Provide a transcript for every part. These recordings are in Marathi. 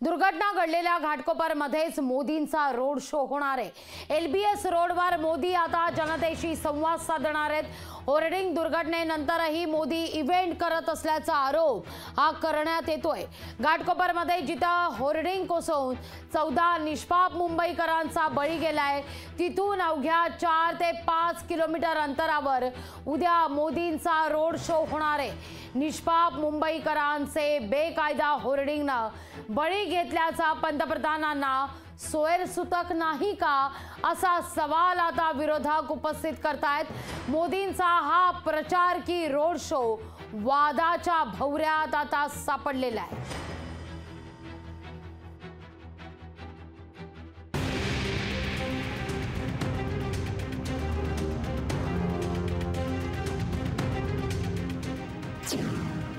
दुर्घटना घडलेल्या घाटकोपरमध्येच मोदींचा रोड शो होणार आहे। एलबीएस रोडवर मोदी आता जनतेशी संवाद साधणार आहेत। होर्डिंग दुर्घटनेनंतरही मोदी इव्हेंट करत असल्याचा आरोप हा करण्यात येतोय। घाटकोपरमध्ये जिथं होर्डिंग कोसळून 14 निष्पाप मुंबईकरांचा बळी गेलाय, तिथून अवघ्या 4 ते 5 किलोमीटर अंतरावर उद्या मोदींचा रोड शो होणार आहे। निष्पाप मुंबईकरांचे बेकायदा होर्डिंगनं बळी घेतल्याचा पंतप्रधानांना सोयरसूतक नाही का, असा सवाल आता विरोधक उपस्थित करतायत। मोदींचा हा प्रचार की रोड शो वादाच्या भोवऱ्यात आता सापडलेला आहे।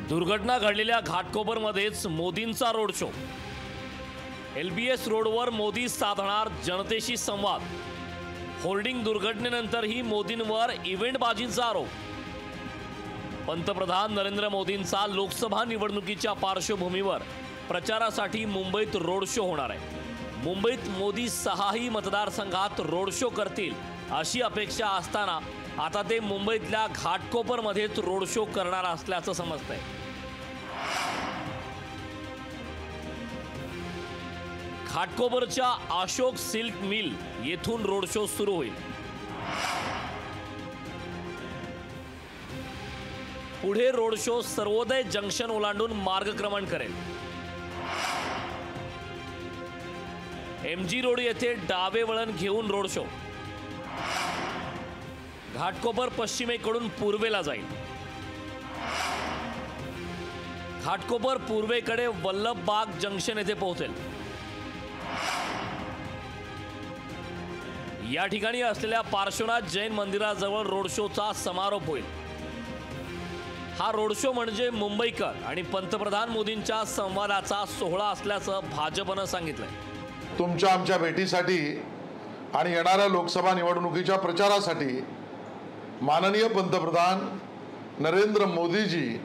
दुर्घटना घडलेल्या घाटकोपरमध्येच मोदींचा रोड शो। एलबीएस रोडवर मोदी साधणार जनतेशी संवाद। होर्डिंग दुर्घटनेनंतरही मोदींवर इव्हेंटबाजीचा आरोप। पंतप्रधान नरेंद्र मोदींचा लोकसभा निवडणुकीच्या पार्श्वभूमीवर प्रचारासाठी मुंबईत रोड शो होणार आहे। मुंबईत मोदी 6ही मतदारसंघात रोड शो करतील अशी अपेक्षा असताना आता ते मुंबईतल्या घाटकोपरमध्येच रोड शो करणार असल्याचं समजतंय। घाटकोपरच्या अशोक सिल्क मिल येथून रोड शो सुरू होईल। पुढे रोड शो सर्वोदय जंक्शन ओलांडून मार्गक्रमण करेल। एमजी रोड येथे डावे वळण घेऊन रोड शो घाटकोपर पश्चिमेकडून पूर्वेला जाईल। घाटकोपर पूर्वेकडे वल्लभबाग जंक्शन येथे पोहोचेल। या ठिकाणी असलेल्या पार्श्वनाथ जैन मंदिराजवळ रोड शोचा समारोप होईल। हा रोड शो म्हणजे मुंबईकर आणि पंतप्रधान मोदींच्या संवादाचा सोहळा असल्याचं भाजपनं सांगितलंय। तुमच्या आमच्या भेटीसाठी आणि येणाऱ्या लोकसभा निवडणुकीच्या प्रचारासाठी माननीय पंतप्रधान नरेंद्र मोदीजी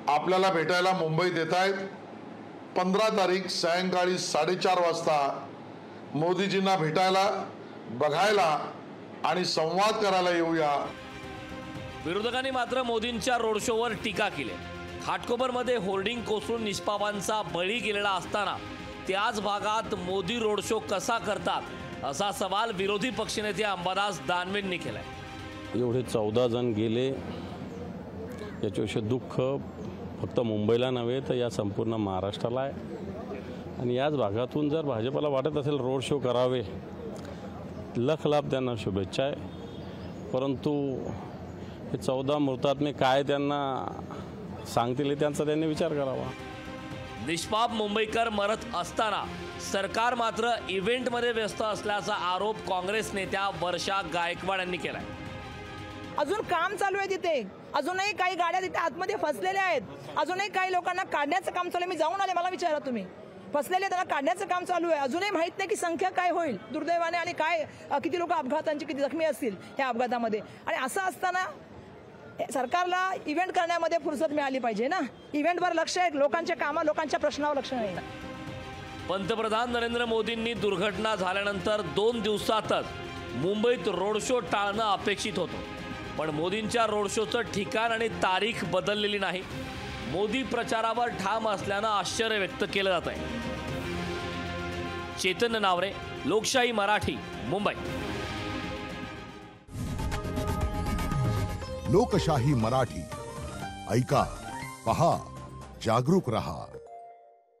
आपल्याला भेटायला मुंबईत येत आहेत। 15 तारीख सायंकाळी 4:30 वाजता मोदीजींना भेटायला, बघायला आणि संवाद करायला येऊया। विरोधकांनी मात्र मोदींच्या रोड शोवर टीका केली। घाटकोपरमध्ये होर्डिंग कोसळून निष्पापांचा बळी गेलेला असताना त्याच भागात मोदी रोड शो कसा करतात असा सवाल विरोधी पक्षनेते अंबादास दानवेंनी केलाय। एवढे 14 जण गेले याच्याविषयी दुःख फक्त मुंबईला नव्हे तर या संपूर्ण महाराष्ट्राला आहे। आणि याच भागातून जर भाजपला वाटत असेल रोड शो करावे, लख लाभ त्यांना शुभेच्छा आहे। परंतु हे 14 मृतात्मे काय त्यांना सांगतील त्यांचा त्यांनी विचार करावा। निष्पाप मुंबईकर मरत असताना सरकार मात्र इव्हेंटमध्ये व्यस्त असल्याचा आरोप काँग्रेस नेत्या वर्षा गायकवाड यांनी केलाय। अजून काम चालू आहे तिथे, अजूनही काही गाड्या तिथे आतमध्ये फसलेल्या आहेत, अजूनही काही लोकांना काढण्याचं काम चालू आहे। मी जाऊन आले, मला विचारा तुम्ही, फसलेले त्यांना काढण्याचं काम चालू आहे। अजूनही माहित नाही की संख्या काय होईल दुर्दैवाने आणि काय किती लोक अपघातांची किती जखमी असतील या अपघातामध्ये। आणि असं असताना सरकारला इव्हेंट करण्यामध्ये फुरसत मिळाली पाहिजे ना। इव्हेंटवर लक्ष आहे, लोकांच्या कामा लोकांच्या प्रश्नावर लक्ष नाही। पंतप्रधान नरेंद्र मोदींनी दुर्घटना झाल्यानंतर 2 दिवसातच मुंबईत रोड शो टाळणं अपेक्षित होतं, पण मोदींच्या रोड शोचं ठिकाण आणि तारीख बदललेली नाही। मोदी प्रचारावर ठाम असल्यानं आश्चर्य व्यक्त केलं जात आहे। चेतन नावरे, लोकशाही मराठी, मुंबई। लोकशाही मराठी ऐका, पहा, जागरूक रहा।